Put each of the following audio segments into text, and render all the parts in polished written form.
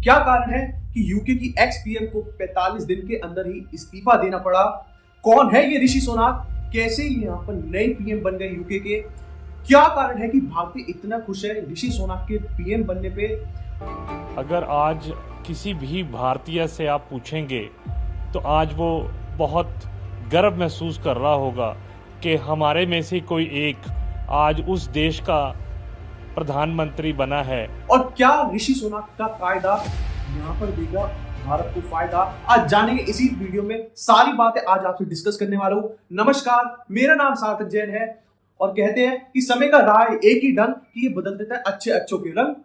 क्या कारण है कि यूके की एक्स पीएम को 45 दिन के अंदर ही इस्तीफा देना पड़ा? कौन है ये ऋषि सोनाक? कैसे ये यहाँ पर नए पीएम बन गए यूके के? क्या कारण है कि भारतीय इतना खुश है ऋषि सोनाक के पीएम बनने पे? अगर आज किसी भी भारतीय से आप पूछेंगे तो आज वो बहुत गर्व महसूस कर रहा होगा कि हमारे में से कोई एक आज उस देश का प्रधानमंत्री बना है। और क्या ऋषि सोनाक का कायदा यहाँ पर देगा भारत को फायदा? आज जानेंगे इसी वीडियो में, सारी बातें आज आपसे डिस्कस करने वाला हूँ। नमस्कार, मेरा नाम सार्थक जैन है और कहते हैं कि समय का राह है एक ही ढंग कि ये बदल देता है अच्छे अच्छों के रंग,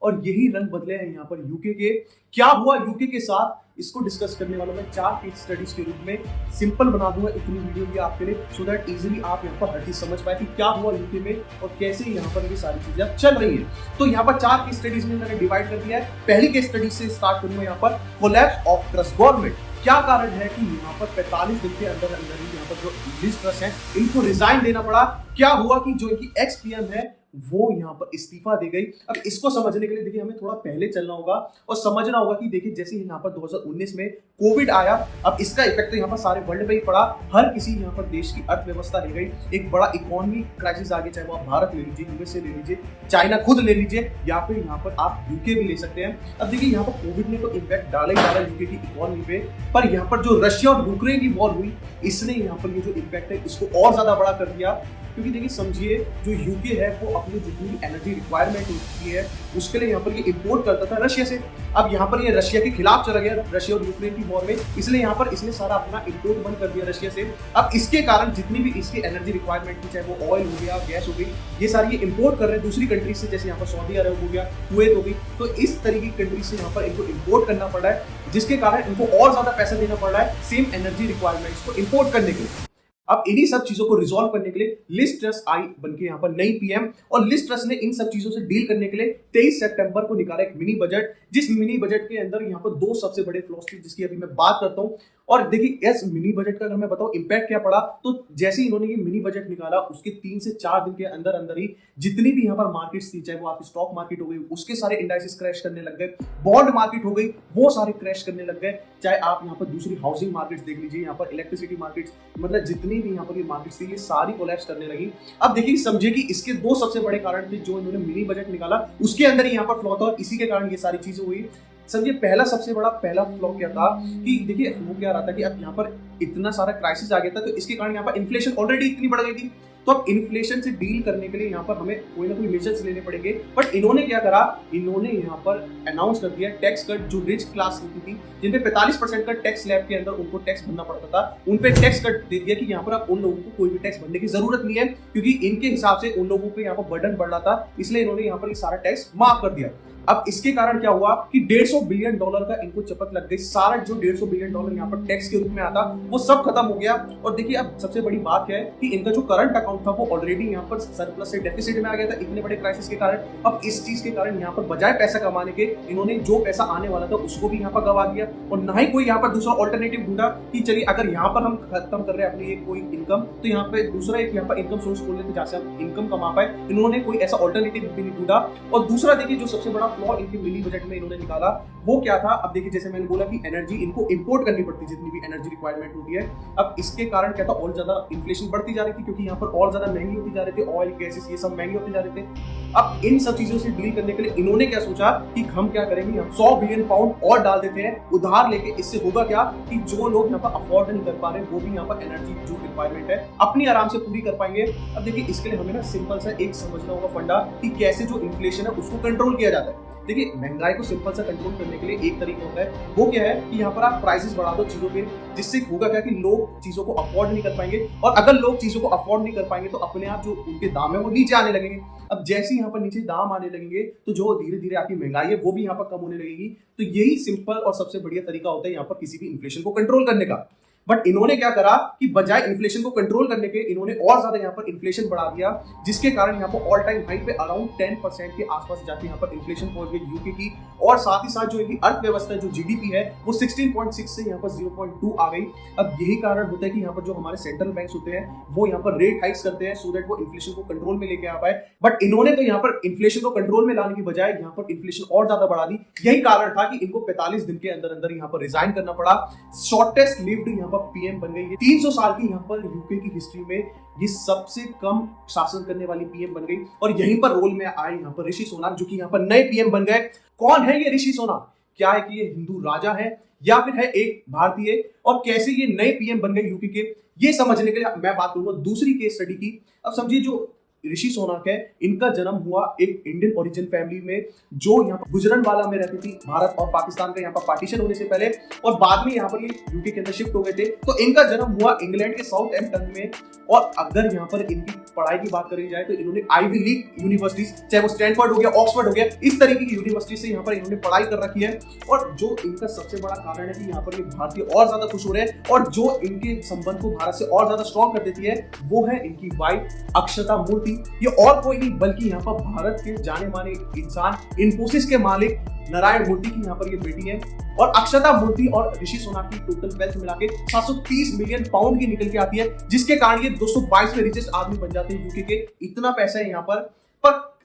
और यही रंग बदले हैं यहाँ पर यूके के। क्या हुआ यूके के साथ, इसको डिस्कस करने वाला मैं 4 केस स्टडीज के रूप में सिंपल बना दूंगा इतनी वीडियो भी आपके लिए, सो दैट इजीली आप यहाँ पर हर चीज समझ पाए कि क्या हुआ यूके में और कैसे यहाँ पर ये सारी चीजें चल रही है। तो यहाँ पर 4 केस स्टडीज में मैंने डिवाइड कर दिया है। पहली केस स्टडीज से स्टार्ट करूंगा यहाँ पर, कोलैप्स ऑफ ट्रस्ट गवर्नमेंट। क्या कारण है कि यहाँ पर 45 दिन के अंदर अंदर ही यहाँ पर जो लिज ट्रस्ट है इनको रिजाइन देना पड़ा? क्या हुआ कि जो इनकी एक्स पीएम है वो यहाँ पर इस्तीफा दे गई? अब इसको समझने के लिए देखिए हमें थोड़ा पहले चलना होगा और समझना होगा कि देखिए जैसे यहाँ पर 2019 में कोविड आया, अब इसका इफेक्ट तो यहाँ पर सारे वर्ल्ड पे ही पड़ा। हर किसी यहाँ पर देश की अर्थव्यवस्था रह गई, एक बड़ा इकोनॉमी क्राइसिस आ गया, चाहे वो आप भारत ले लीजिए, यूएसए ले लीजिए, चाइना खुद ले लीजिए, या फिर यहाँ पर आप यूके भी ले सकते हैं। अब देखिए यहाँ पर कोविड ने तो इम्पैक्ट डाला ही डाला यूके की इकोनॉमी पे, पर यहाँ पर जो रशिया और यूक्रेन की वॉर हुई इसने यहाँ पर ये जो इम्पैक्ट है इसको और ज्यादा बड़ा कर दिया। क्योंकि देखिए समझिए, जो यूके है वो अपनी जितनी एनर्जी रिक्वायरमेंट होती है उसके लिए यहाँ पर ये इंपोर्ट करता था रशिया से। अब यहाँ पर ये रशिया के खिलाफ चला गया रशिया और यूक्रेन की वॉर में, इसलिए यहाँ पर इसने सारा अपना इंपोर्ट बंद कर दिया रशिया से। अब इसके कारण जितनी भी इसकी एनर्जी रिक्वायरमेंट थी, चाहे वो ऑयल हो गया, गैस हो गई, ये सारी ये इंपोर्ट कर रहे हैं दूसरी कंट्री से, जैसे यहाँ पर सऊदी अरब हो गया, कुवैत हो गई। तो इस तरीके की कंट्री से यहाँ पर इनको इंपोर्ट करना पड़ रहा है, जिसके कारण इनको और ज्यादा पैसा देना पड़ रहा है सेम एनर्जी रिक्वायरमेंट्स को इंपोर्ट करने के लिए। अब इन्हीं सब चीजों को रिजॉल्व करने के लिए लिज ट्रस आई बनके यहाँ पर नई पीएम, और लिज ट्रस ने इन सब चीजों से डील करने के लिए 23 सितंबर को निकाला एक मिनी बजट, जिस मिनी बजट के अंदर यहाँ पर 2 सबसे बड़े फ्लॉस थे जिसकी अभी मैं बात करता हूँ। और देखिए इस मिनी बजट का अगर मैं बताऊं इम्पैक्ट क्या पड़ा, तो जैसे ही इन्होंने ये मिनी बजट निकाला उसके 3 से 4 दिन के अंदर अंदर ही जितनी भी यहाँ पर मार्केट्स थी, चाहे वो आपकी स्टॉक मार्केट हो गई, उसके सारे इंडाइसेस क्रैश करने लग गए, बॉन्ड मार्केट हो गई वो सारे क्रैश करने लग गए, चाहे आप यहाँ पर दूसरी हाउसिंग मार्केट्स देख लीजिए, यहाँ पर इलेक्ट्रिसिटी मार्केट्स, मतलब जितनी भी यहाँ पर ये मार्केट्स थी ये सारी कोलैप्स करने लगी। अब देखिए समझिए कि इसके 2 सबसे बड़े कारण थे जो इन्होंने मिनी बजट निकाला, उसके अंदर ही यहाँ पर फ्लॉ था और इसी के कारण ये सारी चीजें हुई। समझिए सबसे बड़ा पहला फ्लॉ क्या था कि देखिए वो क्या रहा था कि अब यहाँ पर इतना सारा क्राइसिस आ गया था, तो इसके कारण यहाँ पर इन्फ्लेशन ऑलरेडी इतनी बढ़ गई थी, तो अब इन्फ्लेशन से डील करने के लिए यहाँ पर हमें कोई ना कोई मेजर्स लेने पड़ेंगे। बट इन्होंने क्या करा, इन्होंने यहाँ पर अनाउंस कर दिया टैक्स कट। जो रिच क्लास होती थी जिन पे 45% का टैक्स स्लैब के अंदर उनको टैक्स भरना पड़ता था, उन पे टैक्स कट दे दिया कि यहाँ पर अब उन लोगों को कोई भी टैक्स भरने की जरूरत नहीं है, क्योंकि इनके हिसाब से उन लोगों पे यहाँ पर बर्डन बढ़ रहा था, इसलिए इन्होंने यहाँ पर ये सारा टैक्स माफ कर दिया। अब इसके कारण क्या हुआ कि $150 बिलियन का इनको चपत लग गई। सारा जो $150 बिलियन यहाँ पर टैक्स के रूप में आता वो सब खत्म हो गया। और देखिए अब सबसे बड़ी बात क्या है कि इनका जो करंट अकाउंट था वो ऑलरेडी यहाँ पर सरप्लस से डेफिसिट में आ गया था इतने बड़े क्राइसिस के कारण। अब इस चीज के कारण यहाँ पर बजाय पैसा कमाने के इन्होंने जो पैसा आने वाला था उसको भी यहाँ पर गवा दिया, और ना ही कोई यहाँ पर दूसरा ऑल्टरनेटिव ढूंढा कि चलिए अगर यहाँ पर हम खत्म कर रहे हैं अपनी कोई इनकम, तो यहाँ पे दूसरा एक यहाँ पर इनकम सोर्स खोल लेते जहाँ से हम इनकम कमा पाए। इन्होंने कोई ऐसा ऑल्टरनेटिव भी नहीं ढूंढा। और दूसरा देखिए जो सबसे बड़ा फ्लॉ इनके मिनी बजट में इन्होंने निकाला वो क्या था, अब देखिए जैसे मैंने बोला कि एनर्जी इनको इंपोर्ट करनी पड़ती जितनी भी एनर्जी रिक्वायरमेंट होती है। अब इसके कारण क्या था, और ज्यादा इन्फ्लेशन बढ़ती जा रही थी, क्योंकि यहाँ पर और ज्यादा महंगी होती जा रही थी, ऑयल गैसेस ये सब महंगे होते जा रहे थे। अब इन सब चीजों से डील करने के लिए इन्होंने क्या सोचा कि हम क्या करेंगे, हम 100 बिलियन पाउंड और डाल देते हैं उधार लेके। इससे होगा क्या कि जो लोग यहाँ पर अफोर्ड नहीं कर पा रहे वो भी यहाँ पर एनर्जी जो रिक्वायरमेंट है अपनी आराम से पूरी कर पाएंगे। अब देखिए इसके लिए हमें ना सिंपल सा एक समझना होगा फंडा कि कैसे जो इन्फ्लेशन है उसको कंट्रोल किया जाता है। देखिए महंगाई को सिंपल सा कंट्रोल करने के लिए एक तरीका होता है, वो क्या है कि यहाँ पर आप प्राइसेस बढ़ा दो चीजों के, जिससे होगा क्या कि लोग चीजों को अफोर्ड नहीं कर पाएंगे, और अगर लोग चीजों को अफोर्ड नहीं कर पाएंगे तो अपने आप जो उनके दाम है वो नीचे आने लगेंगे। अब जैसे यहाँ पर नीचे दाम आने लगेंगे तो जो धीरे धीरे आपकी महंगाई है वो भी यहाँ पर कम होने लगेगी। तो यही सिंपल और सबसे बढ़िया तरीका होता है यहाँ पर किसी भी इन्फ्लेशन को कंट्रोल करने का। बट इन्होंने क्या करा कि बजाय इन्फ्लेशन को कंट्रोल करने के इन्होंने और ज्यादा यहाँ पर इन्फ्लेशन बढ़ा दिया, जिसके कारण यहाँ पर ऑल टाइम हाई पे अराउंड 10% के आसपास जाके यहाँ पर इन्फ्लेशन पहुंच गई यूके की। और साथ ही साथ जो इनकी अर्थव्यवस्था जो जीडीपी है वो 16.6 से यहाँ पर 0.2 आ गई। अब यही कारण होता है कि यहाँ पर जो हमारे सेंट्रल बैंक्स होते हैं वो यहाँ पर रेट हाइक्स करते हैं सो दैट वो इन्फ्लेशन को कंट्रोल में लेके आ पाए। बट इन्होंने तो यहाँ पर इन्फ्लेशन को कंट्रोल में लाने की बजाय यहाँ पर इन्फ्लेशन और ज्यादा बढ़ा दी। यही कारण था कि इनको 45 दिन के अंदर अंदर यहाँ पर रिजाइन करना पड़ा। शॉर्टेस्ट लिव्ड यहाँ पर पीएम बन गई है। 300 साल की यहाँ पर यूके की हिस्ट्री में ये सबसे कम शासन करने वाली पीएम बन गई। और यहीं पर रोल में आए यहाँ पर ऋषि सुनाक, जो कि यहाँ पर नए पीएम बन गए। कौन है ये ऋषि सुनाक? क्या है कि ये हिंदू राजा है या फिर है एक भारतीय, और कैसे ये नए पीएम बन गए यूके के, ये समझने के लिए मैं बात करूंगा दूसरी केस स्टडी की। अब समझिए, जो ऋषि सुनाक है इनका जन्म हुआ एक इंडियन ओरिजिन फैमिली में जो यहाँ पर गुजरनवाला में रहती थी, भारत और पाकिस्तान का यहाँ पर पार्टीशन होने से पहले, और बाद में यहाँ पर ये यूके के अंदर शिफ्ट हो गए थे। तो इनका जन्म हुआ इंग्लैंड के साउथ एम्पटन में। और अगर यहाँ पर इनकी पढ़ाई की बात करी जाए तो इन्होंने आईवी लीग यूनिवर्सिटीज, चाहे वो स्टैनफोर्ड हो गया, ऑक्सफोर्ड हो गया, इस तरीके की यूनिवर्सिटी से यहाँ पर इन्होंने पढ़ाई कर रखी है। और जो इनका सबसे बड़ा कारण है कि यहाँ पर ये भारतीय और ज्यादा खुश हो रहे हैं और जो इनके संबंध को भारत से और ज्यादा स्ट्रॉन्ग कर देती है वो है इनकी वाइफ अक्षता मूर्ति। ये और कोई नहीं बल्कि यहाँ पर भारत के जाने माने इंसान, इन्फोसिस के मालिक नारायण मूर्ति की यहाँ पर ये बेटी है। और अक्षता मूर्ति और ऋषि सुनाक की टोटल वेल्थ मिला के 730 मिलियन पाउंड की निकल के आती है, जिसके कारण ये 222 में रिचेस्ट आदमी बन जाते हैं यूके के। इतना पैसा है यहाँ पर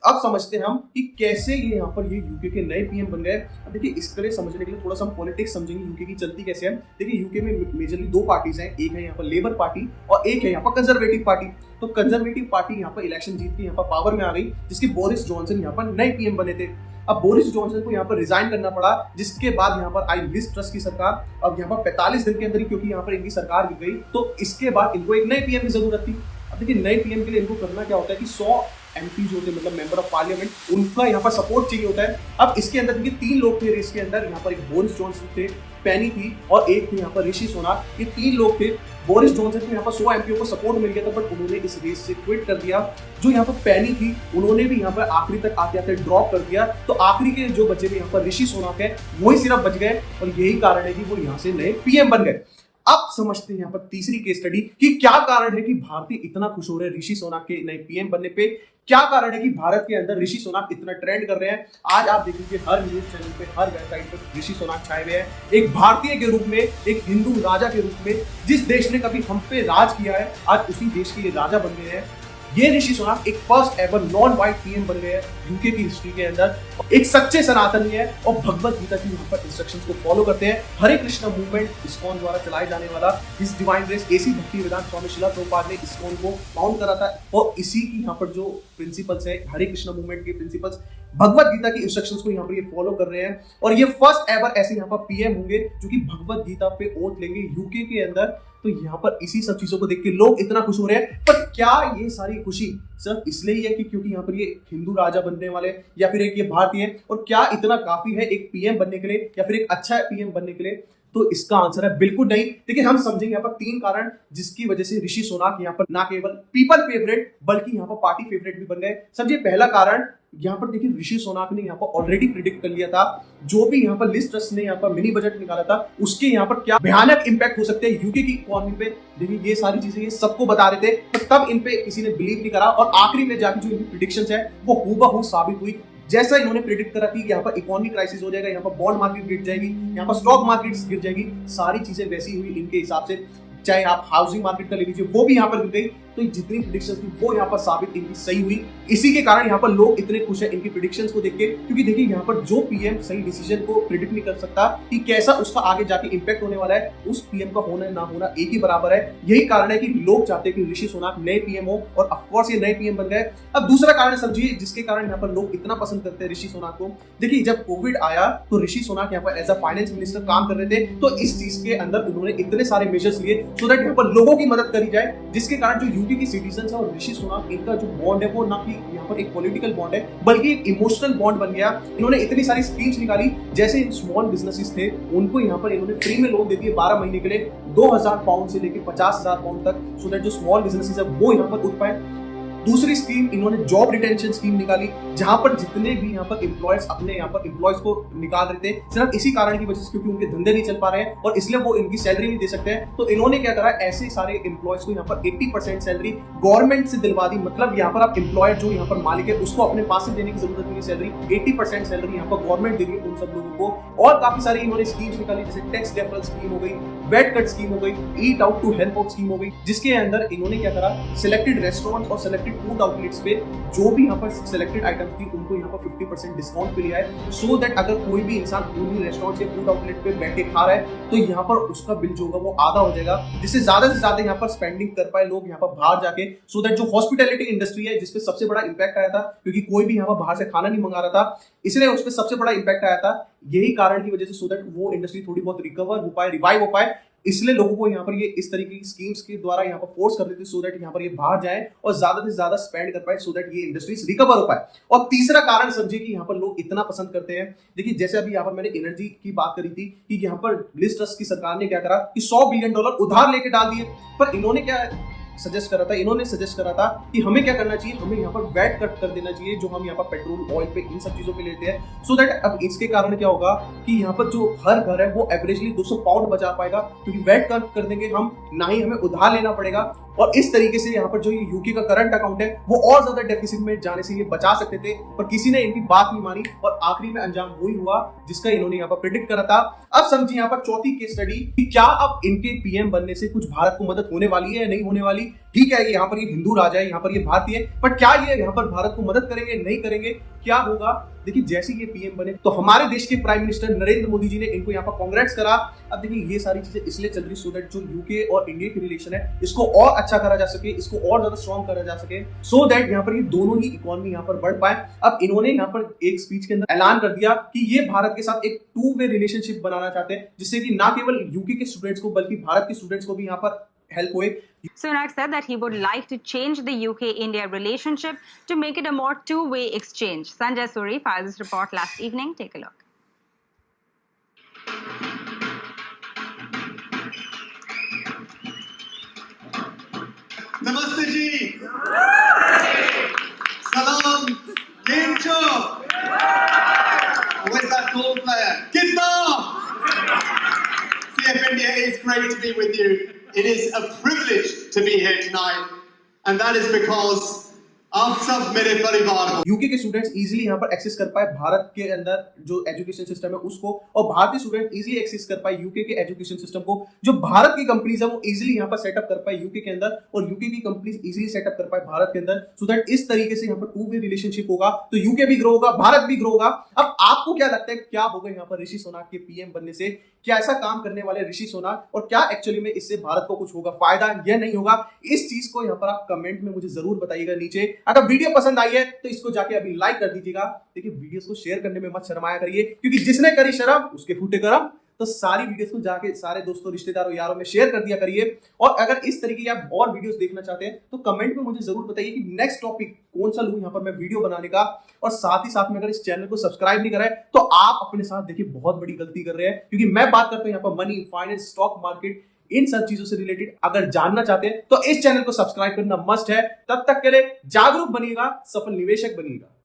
अब समझते हैं हम कि कैसे ये यहाँ पर ये यूके के नए पीएम बन गए। अब देखिए, इसके लिए समझने के लिए थोड़ा सा हम पॉलिटिक्स समझेंगे यूके की चलती कैसे है। देखिए, यूके में मेजरली दो पार्टीज हैं, एक है यहाँ पर लेबर पार्टी और एक है यहाँ पर कंजर्वेटिव पार्टी। तो कंजर्वेटिव पार्टी यहाँ पर इलेक्शन जीत के यहाँ पर पावर में आ गई, जिसके बोरिस जॉनसन यहाँ पर नए पीएम बने थे। अब बोरिस जॉनसन को यहाँ पर रिजाइन करना पड़ा, जिसके बाद यहाँ पर आई लिज ट्रस की सरकार। अब यहाँ पर 45 दिन के अंदर ही, क्योंकि यहाँ पर इनकी सरकार गिर गई, तो इसके बाद इनको एक नए पीएम की जरूरत थी। अब देखिए, नए पीएम के लिए इनको करना क्या होता है कि 100 एमपी जो होते हैं, मतलब मेंबर ऑफ पार्लियामेंट, उनका यहाँ पर सपोर्ट चाहिए होता है। अब इसके अंदर देखिए 3 लोग थे रेस के अंदर, यहाँ पर एक बोरिस जॉनसन थे, पेनी थी और एक थे यहाँ पर ऋषि सुनाक। ये 3 लोग थे। बोरिस जॉनसन को यहाँ पर 100 एमपीओ को सपोर्ट मिल गया था, बट उन्होंने इस रेस से क्विट कर दिया। जो यहाँ पर पेनी थी उन्होंने भी यहाँ पर आखिरी तक आते आते ड्रॉप कर दिया। तो आखिरी के जो बचे थे यहाँ पर ऋषि सुनाक है, वही सिर्फ बच गए और यही कारण है कि वो यहाँ से नए पीएम बन गए। अब समझते हैं यहाँ पर तीसरी केस स्टडी कि क्या कारण है कि भारतीय इतना खुश हो रहे हैं ऋषि सुनाक के नए पीएम बनने पे। क्या कारण है कि भारत के अंदर ऋषि सुनाक इतना ट्रेंड कर रहे हैं। आज आप देखेंगे हर न्यूज चैनल पे, हर वेबसाइट पे ऋषि सुनाक छाए हुए हैं, एक भारतीय के रूप में, एक हिंदू राजा के रूप में। जिस देश ने कभी हम पे राज किया है, आज उसी देश के लिए राजा बन गए हैं। ये ऋषि सुनाक एक first ever non white PM बन गए हैं यूके की हिस्ट्री के अंदर। एक सच्चे सनातनी है और भगवत गीता की यहाँ पर इंस्ट्रक्शंस को फॉलो करते हैं। हरे कृष्णा मूवमेंट इस्कॉन द्वारा चलाए जाने वाला इस डिवाइन रेस एसी भक्ति वेदांत स्वामी शिला प्रभुपाद ने इस्कॉन को फाउंड करा था और इसी की यहाँ पर जो प्रिंसिपल्स है, हरे कृष्णा मूवमेंट के प्रिंसिपल्स, भगवत गीता की इंस्ट्रक्शंस को यहाँ पर ये फॉलो कर रहे हैं। और ये फर्स्ट एवर ऐसे यहाँ पर पीएम होंगे जो कि भगवत गीता पे ओथ लेंगे यूके के अंदर। तो यहाँ पर इसी सब चीजों को देख के लोग इतना खुश हो रहे हैं। पर क्या ये सारी खुशी सिर्फ इसलिए है कि क्योंकि यहाँ पर ये हिंदू राजा बनने वाले या फिर एक ये भारतीय है, और क्या इतना काफी है एक पीएम बनने के लिए या फिर एक अच्छा पीएम बनने के लिए? तो इसका आंसर है बिल्कुल नहीं। देखिए, हम समझेंगे यहाँ पर 3 कारण जिसकी वजह से ऋषि सुनाक यहाँ पर ना केवल पीपल फेवरेट बल्कि यहाँ पर पार्टी फेवरेट भी बन गए। समझिए, पहला कारण यहाँ पर देखिए, ऋषि सुनाक ने यहाँ पर ऑलरेडी प्रिडिक्ट कर लिया था जो भी यहाँ पर लिज ट्रस्ट ने यहाँ पर मिनी बजट निकाला था उसके यहाँ पर क्या भयानक इंपैक्ट हो सकते हैं यूके की इकोनॉमी पे। देखिए, ये सारी चीजें ये सबको बता रहे थे, तो तब इन पे किसी ने बिलीव नहीं करा और आखिरी में जाकर जो इनकी प्रिडिक्शंस है वो हूबहू साबित हुई। जैसा इन्होंने प्रेडिक्ट करा कि यहाँ पर इकोनॉमिक क्राइसिस हो जाएगा, यहाँ पर बॉन्ड मार्केट गिर जाएगी, यहाँ पर स्टॉक मार्केट गिर जाएगी, सारी चीजें वैसी हुई इनके हिसाब से। चाहे आप हाउसिंग मार्केट का ले लीजिए, वो भी यहाँ पर गिर गई। तो जितनी प्रेडिक्शंस थी वो यहाँ पर साबित इनकी सही हुई। इसी के कारण यहाँ पर लोग इतने खुश हैं इनकी प्रेडिक्शंस को देख के, क्योंकि देखिए यहाँ पर जो पीएम सही डिसीजन को प्रेडिक्ट नहीं कर सकता कि कैसा उसका आगे जाके इंपैक्ट होने वाला है, उस पीएम का होना ना होना एक ही बराबर है। यही कारण है कि लोग चाहते हैं कि ऋषि सुनाक नए पीएम हो और ऑफकोर्स ये नए पीएम बन गए। अब दूसरा कारण समझिए जिसके कारण यहाँ पर लोग इतना पसंद करते हैं ऋषि सुनाक को। देखिए, जब कोविड आया तो ऋषि सुनाक यहाँ पर एज अ फाइनेंस मिनिस्टर काम कर रहे थे, तो इस चीज के अंदर उन्होंने इतने सारे मेजर्स लिए सो दैट यहाँ पर लोगों की मदद करी जाए, जिसके कारण जो यूके की सिटीजन है और ऋषि सुनाक इनका जो बॉन्ड है वो ना कि यहाँ पर एक पॉलिटिकल बॉन्ड है बल्कि एक इमोशनल बॉन्ड बन गया। इन्होंने इतनी सारी स्कीम्स निकाली, जैसे स्मॉल बिजनेसेस थे उनको यहाँ पर इन्होंने फ्री में लोन दे दिए 12 महीने के लिए, 2000 पाउंड से लेकर 50,000 पाउंड तक, सो दैट जो स्मॉल बिजनेसेस है वो यहाँ पर उठ पाए। दूसरी स्कीम इन्होंने जॉब रिटेंशन स्कीम निकाली, जहां पर जितने भी यहाँ पर एम्प्लॉयज अपने यहाँ पर एम्प्लॉयज को निकाल रहे थे सिर्फ इसी कारण की वजह से क्योंकि उनके धंधे नहीं चल पा रहे हैं और इसलिए वो इनकी सैलरी नहीं दे सकते हैं। तो इन्होंने क्या करा, ऐसे सारे एम्प्लॉयज को यहाँ पर 80% सैलरी गवर्नमेंट से दिलवा दी। मतलब यहाँ पर आप एम्प्लॉयर जो यहाँ पर मालिक है उसको अपने पास से देने की जरूरत नहीं, सैलरी 80% सैलरी यहाँ पर गवर्नमेंट दे रही है उन सब लोगों को। और काफी सारी इन्होंने स्कीम्स निकाली, जैसे टैक्स डेफरल स्कीम हो गई, वेट कट स्कीम हो गई, eat out to help out scheme हो गई, जिसके अंदर इन्होंने क्या करा, सिलेक्टेड रेस्टोरेंट्स और सिलेक्टेड फूड आउटलेट्स पे जो भी यहाँ पर सिलेक्टेड आइटम्स थी उनको यहाँ पर 50% डिस्काउंट पे लिया है, सो दैट अगर कोई भी इंसान उन्हीं रेस्टोरेंट या फूड आउटलेट पे बैठ के खा रहा है तो यहाँ पर उसका बिल जो होगा वो आधा हो जाएगा, जिससे ज्यादा से ज्यादा यहाँ पर स्पेंडिंग कर पाए लोग यहाँ पर बाहर जाके। सो दैट जो हॉस्पिटैलिटी इंडस्ट्री है जिसपे सबसे बड़ा इंपैक्ट आया था, क्योंकि कोई भी यहाँ पर बाहर से खाना नहीं मंगा रहा था, इसलिए उस पर सबसे बड़ा इंपैक्ट आया था, यही कारण की वजह से, सो दैट वो इंडस्ट्री थोड़ी बहुत रिकवर हो पाए, रिवाइव हो पाए। इसलिए लोगों को यहाँ पर ये इस तरीके की स्कीम्स के द्वारा यहाँ पर फोर्स कर देते सो दैट यहाँ पर ये बाहर जाए और ज्यादा से ज्यादा स्पेंड कर पाए, सो दैट ये इंडस्ट्रीज रिकवर हो पाए। और तीसरा कारण समझिए कि यहाँ पर लोग इतना पसंद करते हैं, देखिए जैसे अभी यहाँ पर मैंने एनर्जी की बात करी थी कि यहाँ पर लिज ट्रस्ट की सरकार ने क्या करा कि $100 बिलियन उधार लेके डाल दिए। पर इन्होंने क्या सजेस्ट करा था, इन्होंने सजेस्ट करा था कि हमें क्या करना चाहिए, हमें यहाँ पर वैट कट कर देना चाहिए जो हम यहाँ पर पेट्रोल, ऑयल पे, इन सब चीजों पे लेते हैं, सो दैट अब इसके कारण क्या होगा कि यहाँ पर जो हर घर है वो एवरेजली 200 पाउंड बचा पाएगा, क्योंकि वैट कट कर देंगे हम, ना ही हमें उधार लेना पड़ेगा। और इस तरीके से यहाँ पर जो ये यूके का करंट अकाउंट है वो और ज्यादा डेफिसिट में जाने से ये बचा सकते थे, पर किसी ने इनकी बात नहीं मानी और आखिरी में अंजाम वही हुआ जिसका इन्होंने यहाँ पर प्रेडिक्ट करा था। अब समझिए यहाँ पर चौथी केस स्टडी कि क्या अब इनके पीएम बनने से कुछ भारत को मदद होने वाली है या नहीं होने वाली। ठीक है, यहाँ पर ये हिंदू राजा है, यहाँ पर ये भारतीय है, बट क्या ये यहाँ पर भारत को मदद करेंगे, नहीं करेंगे, क्या होगा? देखिए जैसे ये पीएम बने तो हमारे देश के प्राइम मिनिस्टर नरेंद्र मोदी जी ने इनको यहाँ पर कांग्रेस करा। अब देखिए ये सारी चीजें इसलिए चल रही सो दैट जो यूके और इंडिया की रिलेशन है इसको और अच्छा करा जा सके, इसको और ज्यादा स्ट्रॉन्ग करा जा सके, सो दैट यहाँ पर ये दोनों ही इकोनॉमी यहाँ पर बढ़ पाए। अब इन्होंने यहाँ पर एक स्पीच के अंदर ऐलान कर दिया कि ये भारत के साथ एक 2-वे रिलेशनशिप बनाना चाहते हैं, जिससे कि ना केवल यूके के स्टूडेंट्स को बल्कि भारत के स्टूडेंट्स को भी यहाँ पर help होए। Sunak said that he would like to change the UK-India relationship to make it a more two-way exchange. Sanjay Suri filed this report last evening. Take a look. Namaste ji. Salam. Game show. Where's that gold player? Kitna. CF India, it's great to be with you. It is a privilege to be here tonight, and that is because आप सब मेरे परिवार हो। UK के students easily यहाँ पर access कर पाए भारत के अंदर जो एजुकेशन सिस्टम है उसको, और भारतीय स्टूडेंट इजीली एक्सेस कर पाए यूके के एजुकेशन सिस्टम को। जो भारत की कंपनीज है वो इजीली यहाँ पर सेटअप कर पाए यूके के अंदर, और यूके की कंपनीज इजीली सेटअप कर पाए भारत के अंदर, सो दैट इस तरीके से यहाँ पर 2-वे रिलेशनशिप होगा तो यूके भी ग्रो होगा, भारत भी ग्रो होगा। अब आपको क्या लगता है क्या होगा यहाँ पर ऋषि सुनाक के पीएम बनने से? क्या ऐसा काम करने वाले ऋषि सुनाक, और क्या एक्चुअली में इससे भारत को कुछ होगा फायदा या नहीं होगा? इस चीज को यहाँ पर आप कमेंट में मुझे जरूर बताइएगा नीचे। अगर वीडियो पसंद आई है तो इसको जाके अभी लाइक कर दीजिएगा। देखिए वीडियोस को शेयर करने में मत शर्माया करिए, क्योंकि जिसने करी शर्म उसके फूटे करम। तो सारी वीडियोस को जाके सारे दोस्तों, रिश्तेदारों, यारों में शेयर कर दिया करिए। और अगर इस तरीके की आप और वीडियोस देखना चाहते हैं तो कमेंट में मुझे जरूर बताइए कि नेक्स्ट टॉपिक कौन सा लूं यहाँ पर मैं वीडियो बनाने का। और साथ ही साथ में अगर इस चैनल को सब्सक्राइब नहीं करा है तो आप अपने साथ देखिए बहुत बड़ी गलती कर रहे हैं, क्योंकि मैं बात करता हूं यहाँ पर मनी, फाइनेंस, स्टॉक मार्केट, इन सब चीजों से रिलेटेड अगर जानना चाहते हैं तो इस चैनल को सब्सक्राइब करना मस्ट है। तब तक के लिए जागरूक बनिएगा, सफल निवेशक बनिएगा।